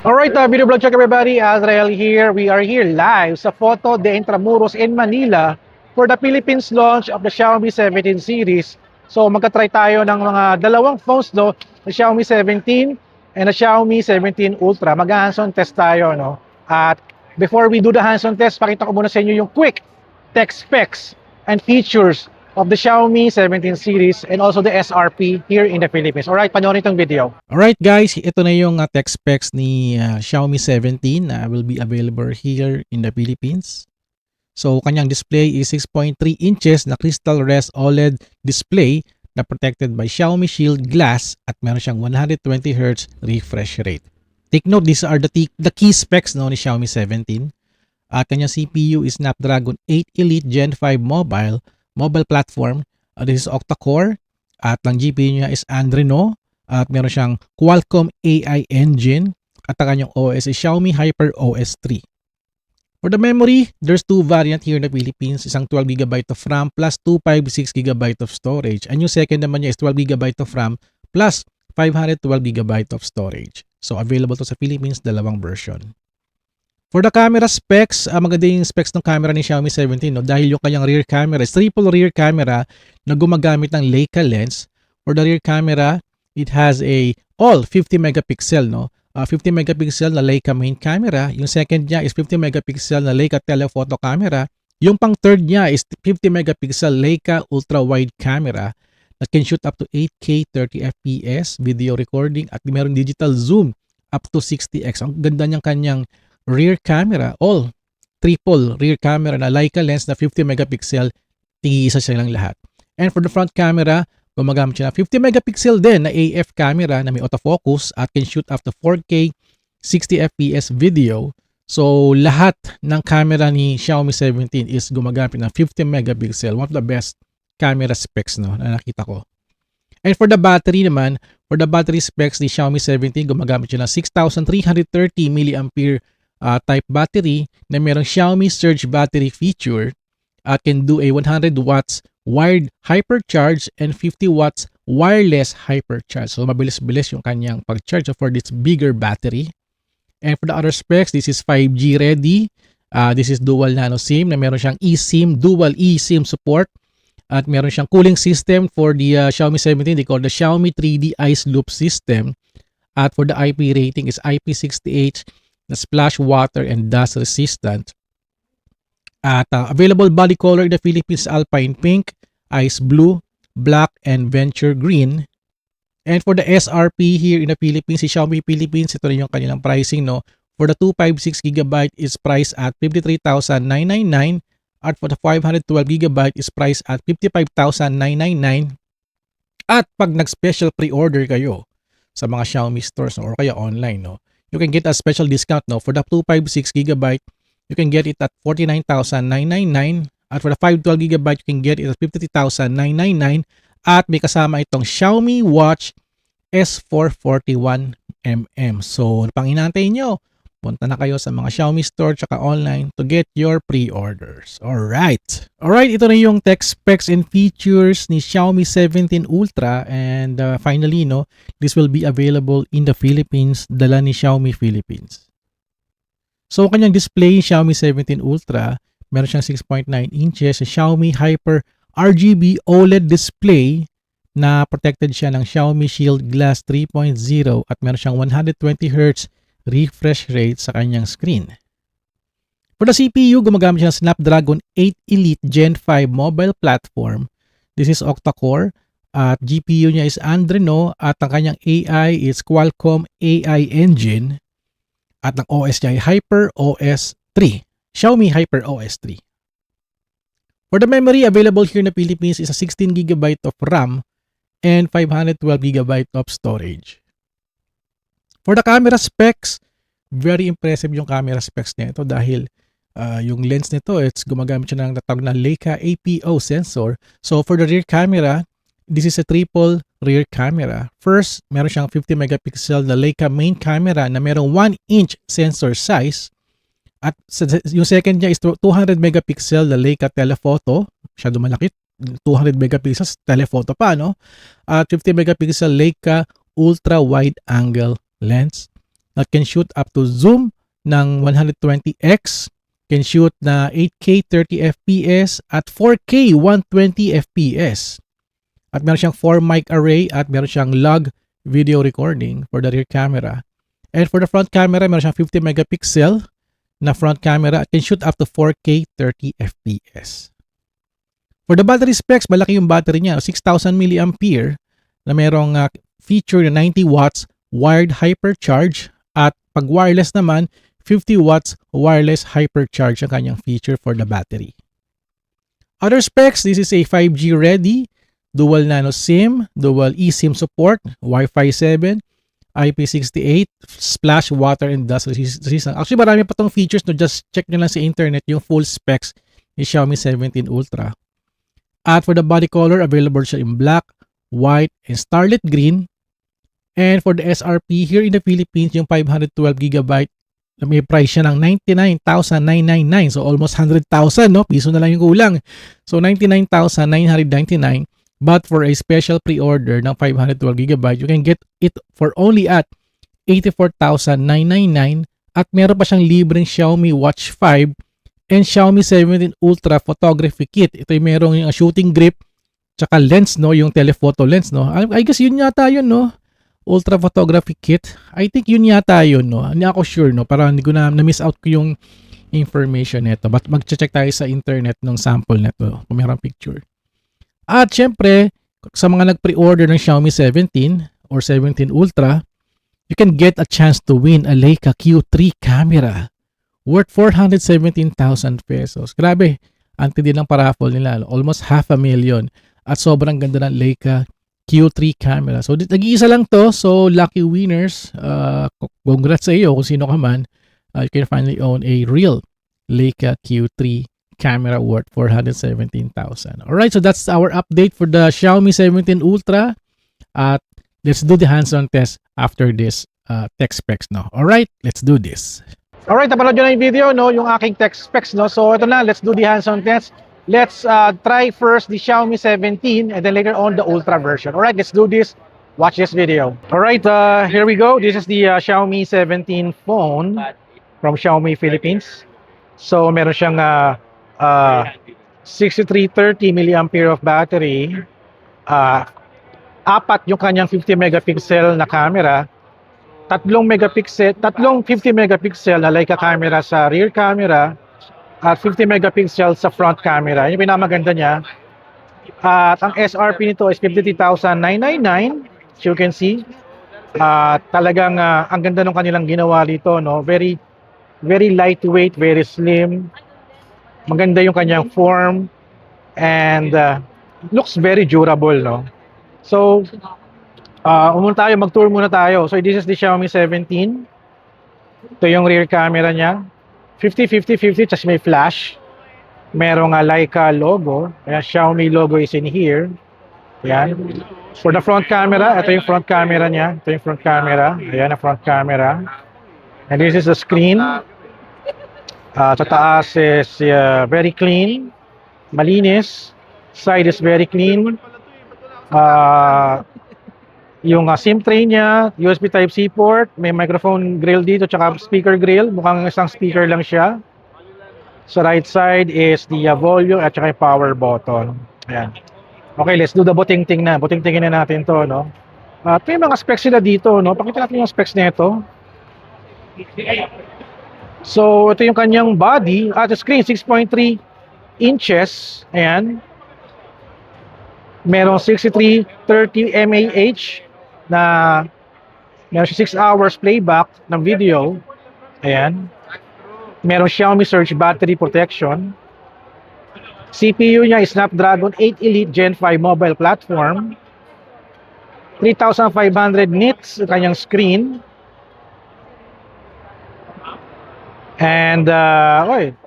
Alright, video blog check everybody. Azrael here. We are here live sa Photo de Intramuros in Manila for the Philippines launch of the Xiaomi 17 series. So magka-try tayo ng mga dalawang phones do, the Xiaomi 17 and the Xiaomi 17 Ultra. Mag-hands-on test tayo, no? At before we do the hands-on test, pakita ko muna sa inyo yung quick tech specs and features of the Xiaomi 17 series and also the SRP here in the Philippines. Alright, panoorin itong video. Alright guys, ito na yung tech specs ni Xiaomi 17 na will be available here in the Philippines. So kanyang display is 6.3 inches na Crystal Rest OLED display na protected by Xiaomi Shield Glass at meron siyang 120Hz refresh rate. Take note, these are the key specs no, ni Xiaomi 17. At kanyang CPU is Snapdragon 8 Elite Gen 5 mobile platform. This is octa-core at ang GPU niya is Adreno at meron siyang Qualcomm AI engine at ang kanyang OS is Xiaomi Hyper OS 3. For the memory, there's two variant here in the Philippines, isang 12GB of RAM plus 256GB of storage. And yung second naman niya is 12GB of RAM plus 512GB of storage. So available to sa Philippines, dalawang version. For the camera specs, maganda yung specs ng camera ni Xiaomi 17 no? Dahil yung kanyang rear camera is triple rear camera na gumagamit ng Leica lens. For the rear camera, it has a all 50 megapixel no? 50 megapixel na Leica main camera. Yung second niya is 50 megapixel na Leica telephoto camera. Yung pang third niya is 50 megapixel Leica ultra wide camera that can shoot up to 8K 30 FPS video recording at meron digital zoom up to 60x. Ang ganda niyang kanyang rear camera, all triple rear camera na Leica lens na 50 megapixel, tig-isa silang lahat. And for the front camera, gumagamit siya na 50 megapixel din na AF camera na may autofocus at can shoot up to 4K 60 FPS video. So lahat ng camera ni Xiaomi 17 is gumagamit ng 50 megapixel, one of the best camera specs no, na nakita ko. And for the battery naman, for the battery specs ni Xiaomi 17, gumagamit siya ng 6,330 mAh type battery na merong Xiaomi Surge battery feature at can do a 100 watts wired hypercharge and 50 watts wireless hypercharge. So mabilis-bilis yung kanyang pag-charge for this bigger battery. And for the other specs, this is 5G ready. This is dual nano SIM na meron siyang eSIM, dual eSIM support. At meron siyang cooling system for the Xiaomi 17. They call the Xiaomi 3D Ice Loop system. At for the IP rating is IP68 na splash water and dust resistant. At available body color in the Philippines, Alpine Pink, Ice Blue, Black, and Venture Green. And for the SRP here in the Philippines, si Xiaomi Philippines, ito rin yung kanilang pricing no. For the 256GB is priced at 53,999. At for the 512GB is priced at 55,999. At pag nag-special pre-order kayo sa mga Xiaomi stores no, or kaya online, no, you can get a special discount no. For the 256GB, you can get it at 49,999. At for the 512GB, you can get it at 53,999. At may kasama itong Xiaomi Watch S4 41mm. So, pang inantay nyo, punta na kayo sa mga Xiaomi store tsaka online to get your pre-orders. Alright. Alright, ito na yung tech specs and features ni Xiaomi 17 Ultra. And finally, no, this will be available in the Philippines, dala ni Xiaomi Philippines. So, kanyang display, Xiaomi 17 Ultra, meron siyang 6.9 inches, Xiaomi Hyper RGB OLED display na protected siya ng Xiaomi Shield Glass 3.0 at meron siyang 120Hz refresh rate sa kanyang screen. For the CPU, gumagamit siya ng Snapdragon 8 Elite Gen 5 mobile platform. This is octa-core at GPU niya is Adreno at ang kanyang AI is Qualcomm AI engine at ang OS niya ay Hyper OS 3. Xiaomi Hyper OS 3. For the memory, available here in the Philippines is a 16GB of RAM and 512GB of storage. For the camera specs, very impressive yung camera specs nito dahil yung lens nito, it's gumagamit siya ng natawag na Leica APO sensor. So for the rear camera, this is a triple rear camera. First, meron siyang 50 megapixel na Leica main camera na merong 1-inch sensor size. At yung second niya is 200 megapixel na Leica telephoto. Masyado malaki. 200 megapixels telephoto pa, no? At 50 megapixel Leica ultra wide angle lens. that can shoot up to zoom ng 120x, can shoot na 8K 30 FPS at 4K 120 FPS. At meron siyang 4 mic array at meron siyang log video recording for the rear camera. And for the front camera, meron siyang 50 megapixel na front camera at can shoot up to 4K 30 FPS. For the battery specs, malaki yung battery niya, 6,000 mAh na merong feature na 90 watts wired hypercharge at pag wireless naman, 50 watts wireless hypercharge ang kanyang feature for the battery. Other specs, this is a 5G ready, dual nano SIM, dual eSIM support, Wi-Fi 7, IP68, splash water and dust resistant. Actually, marami pa tong features, no? Just check nyo lang sa internet yung full specs ni Xiaomi 17 Ultra. At for the body color, available siya in black, white, and starlit green. And for the SRP here in the Philippines, yung 512GB, may price siya ng 99,999. So almost 100,000, no? Piso na lang yung kulang. So 99,999. But for a special pre-order ng 512GB, you can get it for only at 84,999. At meron pa siyang libreng Xiaomi Watch 5 and Xiaomi 17 Ultra photography kit. Ito yung merong yung shooting grip tsaka lens, no? Yung telephoto lens, no? I guess yun yata yun, no? Ultra photography kit. I think yun yata yun, no? Hindi ako sure, no? Para hindi ko na-miss out ko yung information nito. But mag-check tayo sa internet ng sample nito kung mayroong picture. At syempre, sa mga nag-pre-order ng Xiaomi 17 or 17 Ultra, you can get a chance to win a Leica Q3 camera worth 417,000 pesos. Grabe, anti din ng paraffle nila. Almost 500,000. At sobrang ganda ng Leica Q3 camera. So, nag-iisa lang to. So, lucky winners. Congrats sa iyo kung sino ka man. You can finally own a real Leica Q3 camera worth 417,000. Alright, so that's our update for the Xiaomi 17 Ultra. At let's do the hands-on test after this tech specs, no? Alright, let's do this. Alright, napanood nyo na yung video, no? Yung aking tech specs, no? So ito na, let's do the hands-on test. Let's try first the Xiaomi 17 and then later on the Ultra version. Alright, let's do this. Watch this video. Alright, here we go. This is the Xiaomi 17 phone from Xiaomi Philippines. So meron siyang 6330 mAh of battery. Apat yung kanyang 50 megapixel na camera. Tatlong 50 megapixel na Leica camera sa rear camera at 50 megapixel sa front camera. Yung pinamaganda niya. At ang SRP nito is 53,999, as you can see. Talagang ang ganda ng kanilang ginawa dito, no? Very very lightweight, very slim. Maganda yung kanyang form and looks very durable, no? So mag-tour muna tayo. So this is the Xiaomi 17. Ito yung rear camera niya. 50-50-50, just may flash. Merong Leica logo. Ayan, Xiaomi logo is in here. Ayan. For the front camera, ito yung front camera niya. Ito yung front camera. Ayan, ang front camera. And this is the screen. Sa taas is very clean. Malinis. Side is very clean. Yung SIM tray niya, USB Type-C port, may microphone grill dito, tsaka speaker grill. Mukhang isang speaker lang siya. Sa right side is the volume at tsaka yung power button. Ayan. Okay, let's do the buting-ting na. Buting-tingin na natin to, no? At may mga specs sila dito, no? Pakita natin yung specs nito. So, ito yung kanyang body. At the screen, 6.3 inches. Ayan. Merong 6330 mAh na meron siya 6 hours playback ng video. Ayan. Meron Xiaomi Surge battery protection. CPU niya is Snapdragon 8 Elite Gen 5 mobile platform. 3,500 nits ang kanyang screen. And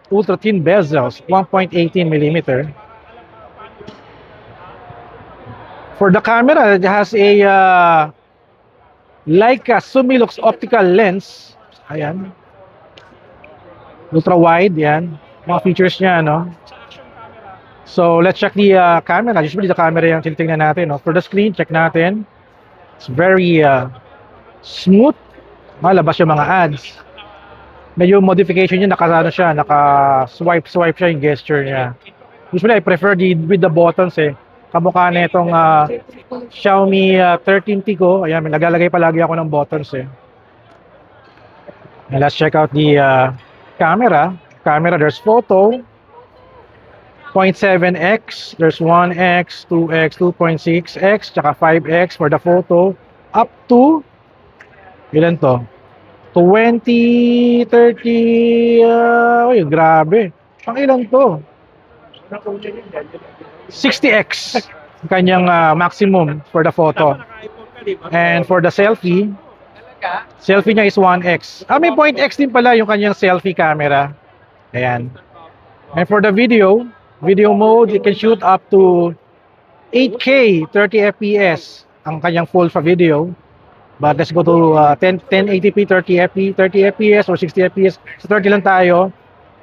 ultra thin bezels, 1.18mm. For the camera, it has a Leica Sumilux optical lens. Ayan. Ultra wide, yan. Mga features niya, no? So, let's check the camera. Usually, the camera yung tinitingnan natin, no? For the screen, check natin. It's very smooth. malabas yung mga ads. Medyo modification niya, naka-swipe siya yung gesture niya. Usually, I prefer with the buttons eh. Kamukha na itong Xiaomi 13T ko. Ayan, may naglalagay palagi ako ng buttons eh. And let's check out the camera. Camera, there's photo, 0.7x, there's 1x, 2x, 2.6x, tsaka 5x for the photo, up to, ilan to? 20, 30, uy, grabe. Pang ilan to? 60x kanyang maximum for the photo. And for the selfie niya is 1x. May 0.x din pala yung kanyang selfie camera. Ayan. And for the video mode, it can shoot up to 8K 30 FPS ang kanyang full video. But let's go to 1080p 30 FPS or 60 FPS. So 30 lang tayo.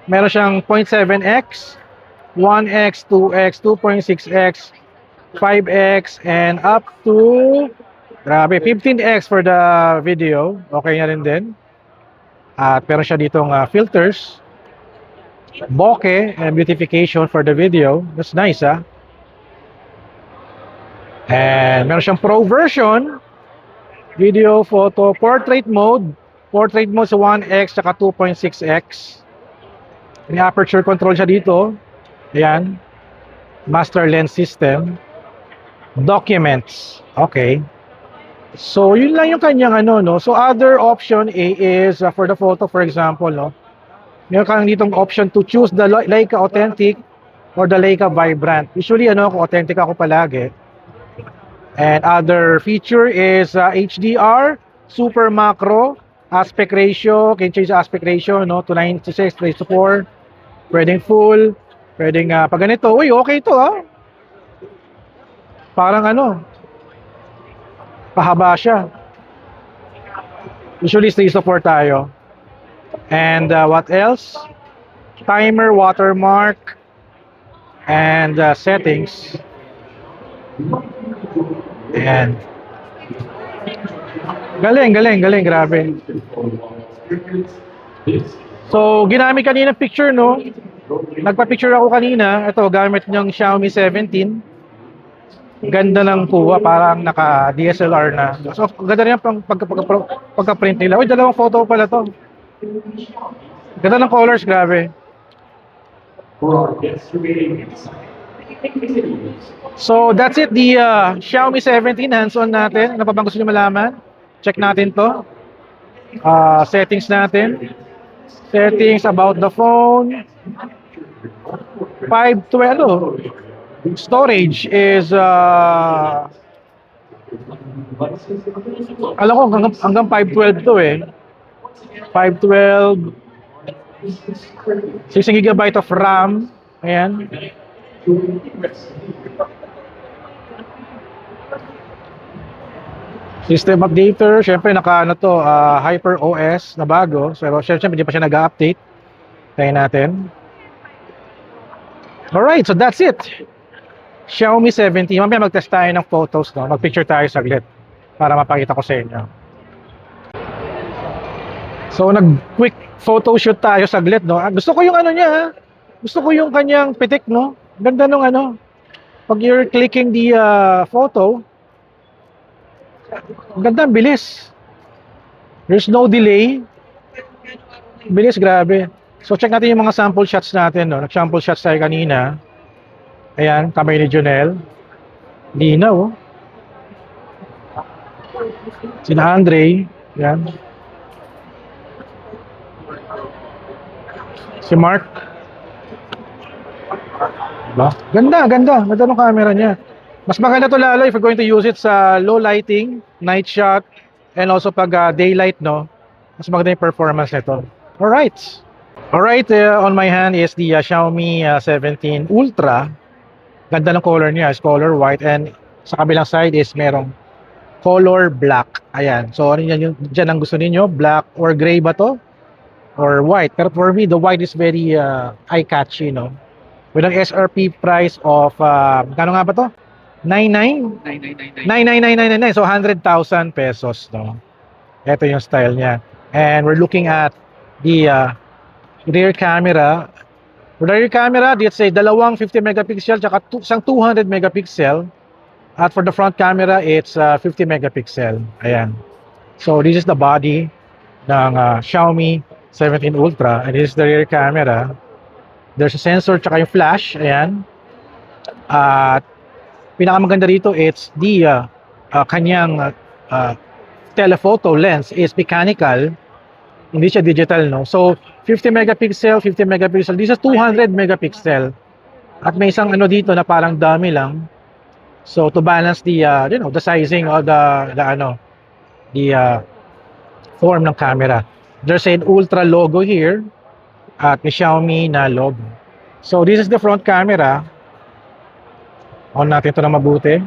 Meron siyang 0.7x, 1x, 2x, 2.6x, 5x, and up to, grabe, 15x for the video. Okay na rin din. At meron siya ditong filters, bokeh, and beautification for the video. That's nice, ah. And meron siyang pro version, video, photo, portrait mode. Portrait mode sa 1x saka 2.6x. May aperture control siya dito. Ayan. Master lens system. Documents. Okay. So, yun lang yung kanyang no. So, other option is for the photo, for example, no. Meron kang ditong option to choose the Leica Authentic or the Leica Vibrant. Usually, ako, authentic ako palagi. And other feature is HDR, super macro, aspect ratio, can change the aspect ratio, no, to 96:4. Pwedeng full, pwedeng pag ganito, uy, okay to, Parang pahaba siya. Usually 3:4 tayo. And what else? Timer, watermark, and settings. Ayan. Galing, grabe. So, ginamit kanina picture, no? Nagpa-picture ako kanina. Ito, gamit niyang Xiaomi 17. Ganda ng kuha, parang naka-DSLR na. So, ganda rin yung pagka-print nila. Uy, dalawang photo pala to. Ganda ng colors, grabe. So, that's it. The Xiaomi 17 hands-on natin. Ano pa bang gusto nyo malaman? Check natin to. Settings natin. Settings about the phone. 512. Storage is alam ko hanggang 512 to eh. 512. 16 GB of RAM. Ayan. System updater, syempre naka Hyper OS na bago. So syempre hindi pa siya nag-update. Tayo natin. Alright, so that's it. Xiaomi 17. Mamaya mag-test tayo ng photos, no? Mag-picture tayo saglit para mapakita ko sa inyo. So nag-quick photo shoot tayo saglit, no? Gusto ko yung niya, Gusto ko yung kanyang pitik, no? Ganda nung pag you're clicking the photo, ganda, bilis. There's no delay. Bilis, grabe. So check natin yung mga sample shots natin, no? Nag-sample shots tayo kanina. Ayan, kamay ni Jonel. Linaw, oh. Sina Andre. Ayan. Si Mark. Diba? Ganda ng camera niya. Mas maganda to lalo if you're going to use it sa low lighting, night shot, and also pag daylight, no? Mas maganda yung performance nito. Alright, on my hand is the Xiaomi 17 Ultra. Ganda ng color niya, is color white, and sa kabilang side is merong color black. Ayan, so ano yan yung dyan ang gusto ninyo? Black or gray ba to? Or white? Pero for me, the white is very eye-catchy, no? With an SRP price of, kano nga ba to? 99? 99,999. So 100,000 pesos, no? Ito yung style niya. And we're looking at the rear camera. For the rear camera, it's a dalawang 50 megapixel tsaka isang 200 megapixel. At for the front camera, it's 50 megapixel. Ayan. So this is the body ng Xiaomi 17 Ultra, and this is the rear camera. There's a sensor tsaka yung flash. Ayan. At pinakamaganda rito, it's the kanyang telephoto lens is mechanical, hindi siya digital, no? So 50 megapixel, 50 megapixel, this is 200 megapixel. At may isang ano dito na parang dummy lang. So to balance the the sizing of the form ng camera. There's an Ultra logo here at may Xiaomi na logo. So this is the front camera. On natin ito na mabuti.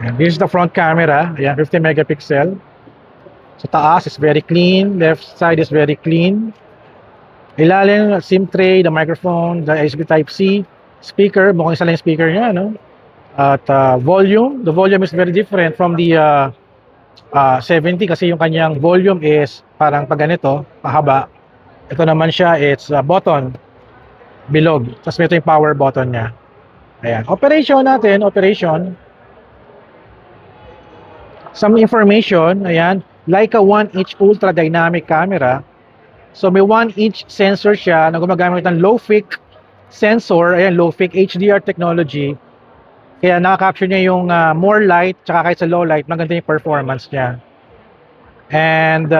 And this is the front camera. Ayan, 50 megapixel. Sa taas is very clean. Left side is very clean. Ilalim, SIM tray, the microphone, the USB Type-C, speaker. Mukhang isa lang yung speaker niya, no? At volume. The volume is very different from the 70 kasi yung kanyang volume is parang pag ganito, pahaba. Ito naman siya, it's button, bilog. Tapos ito yung power button niya. Ayan. Operation natin, operation. Some information, ayan. Leica 1-inch ultra dynamic camera. So may 1-inch sensor siya na gumagamit ng low-fic sensor, ayan, low-fic HDR technology. Kaya nakaka-capture niya yung more light, tsaka kahit sa low light, maganda yung performance niya. And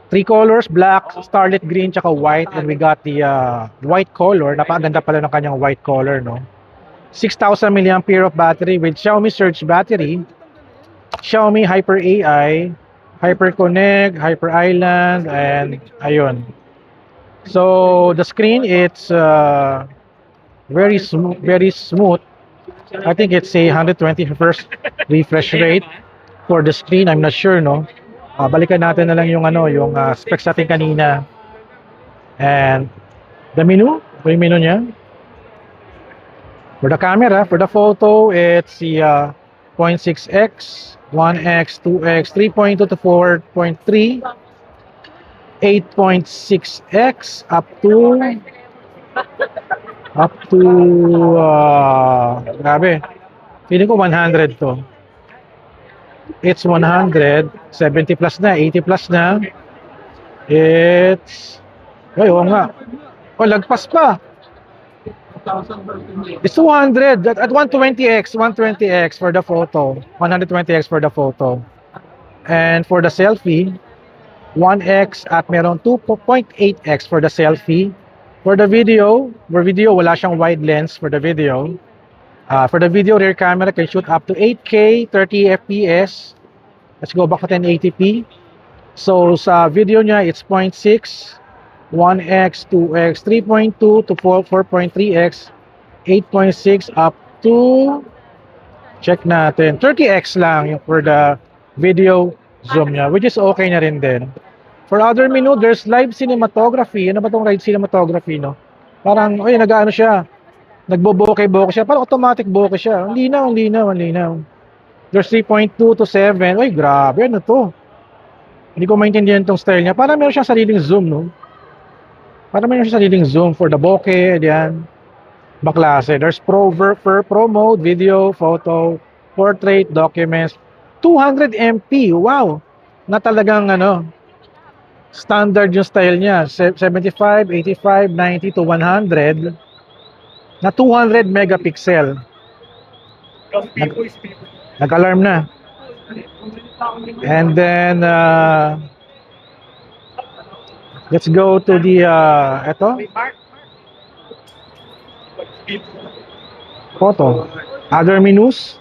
three colors, black, starlit green, tsaka white. And we got the white color. Napakaganda pala ng kanyang white color, no? 6,000 mAh of battery with Xiaomi Surge battery, Xiaomi Hyper AI, Hyper Connect, Hyper Island, and ayun. So the screen, it's very smooth. I think it's a 120 Hz refresh rate for the screen. I'm not sure, no. Balikan natin na lang yung yung specs natin kanina. And the menu, yung menu niya. For the camera, for the photo, it's the 0.6x, 1x, 2x, 3.2 to 4.3, 8.6x up to grabe. Feeling ko 100 to. It's 100, 70 plus na, 80 plus na. It's oo nga. Oh, lagpas pa. It's 200 at 120x for the photo, 120x for the photo. And for the selfie, 1x at meron 2.8x for the selfie. For the video, wala siyang wide lens for the video. For the video, rear camera can shoot up to 8K, 30 FPS. Let's go back to 1080p. So sa video niya, it's 0.6, 1x, 2x, 3.2 to 4.3x, 8.6 up to, check natin, 30x lang yung for the video zoom niya, which is okay na rin din. For other menu, there's live cinematography. Ano ba itong live cinematography, no? Parang, nag-ano siya, nagbo-bokeh siya, parang automatic bokeh siya. Ang linaw. There's 3.2 to 7. Uy, grabe, ano to? Hindi ko maintindihan itong style niya. Parang meron siyang sariling zoom, no? Para may sariling zoom for the bokeh, yan. Baklase. There's pro mode, video, photo, portrait, documents. 200 MP. Wow. Na talagang standard yung style niya. 75, 85, 90 to 100. Na 200 megapixel. Nag-alarm na. And then let's go to the photo. Other menus,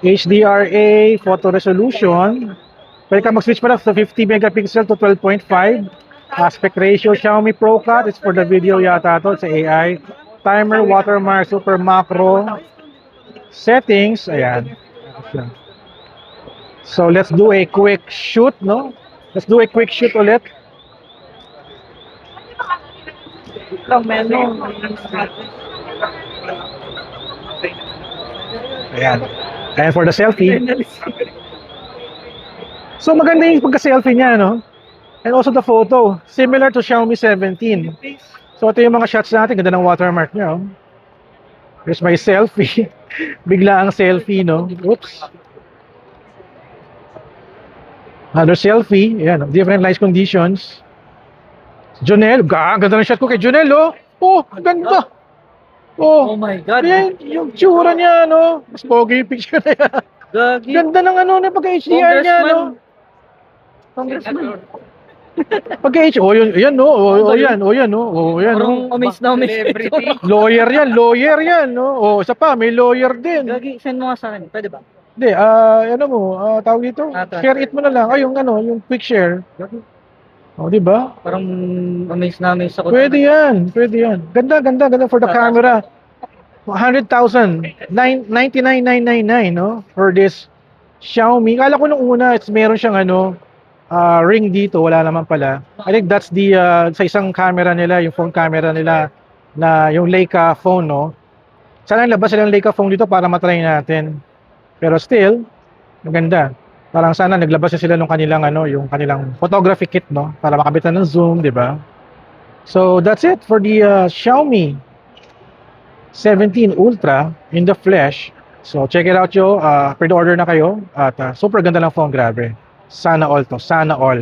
HDRA, photo resolution. Pwede ka mag-switch pala sa 50 megapixel to 12.5. Aspect ratio, Xiaomi ProCut, it's for the video yata to, it's AI. Timer, watermark, super macro. Settings, ayan. So let's do a quick shoot, no? Let's do a quick shoot ulit. Ayan. And for the selfie, So maganda yung pagka-selfie niya, no? And also the photo, similar to Xiaomi 17. So ito yung mga shots natin, ganda ng watermark niya, oh. Here's my selfie. Bigla ang selfie, no? Oops. Another selfie. Ayan, different light conditions. Jonel, ganda ng shot ko kay Jonel, oh. Oh, ganda. Oh Oh, my God. yan, yung tsura niya, no? Mas pogi yung picture na yan. Gagi. Ganda ng ano, na pagka-HDR niya, no? Congressman. Pagka-H, oh, yun, no? Oh, yan, oh, yan, no? Oh, yan, Parang no? amaze na amaze. Lawyer yan, no? Oh, isa pa, may lawyer din. Gagi, send mo nga sa akin. Pwede ba? Hindi, ano mo, tawag dito? Share it mo na lang. Ay, yung ano, yung quick share. Oh, di ba? Parang amaze na amaze ako. Pwede yan. Ganda for the camera. 100,000. 99,999, no? For this Xiaomi. Kala ko nung una, meron siyang ano, ring dito. Wala naman pala. I think that's the, sa isang camera nila, yung phone camera nila, na yung Leica phone, no? Sana labas sila ng Leica phone dito para matry natin. Pero still, maganda. Parang sana naglabas na sila ng kanilang ano, yung kanilang photography kit, no, para makabitan ng zoom, 'di ba? So that's it for the Xiaomi 17 Ultra in the flesh. So check it out yo, pre-order na kayo at super ganda ng phone, grabe. Sana all to, sana all.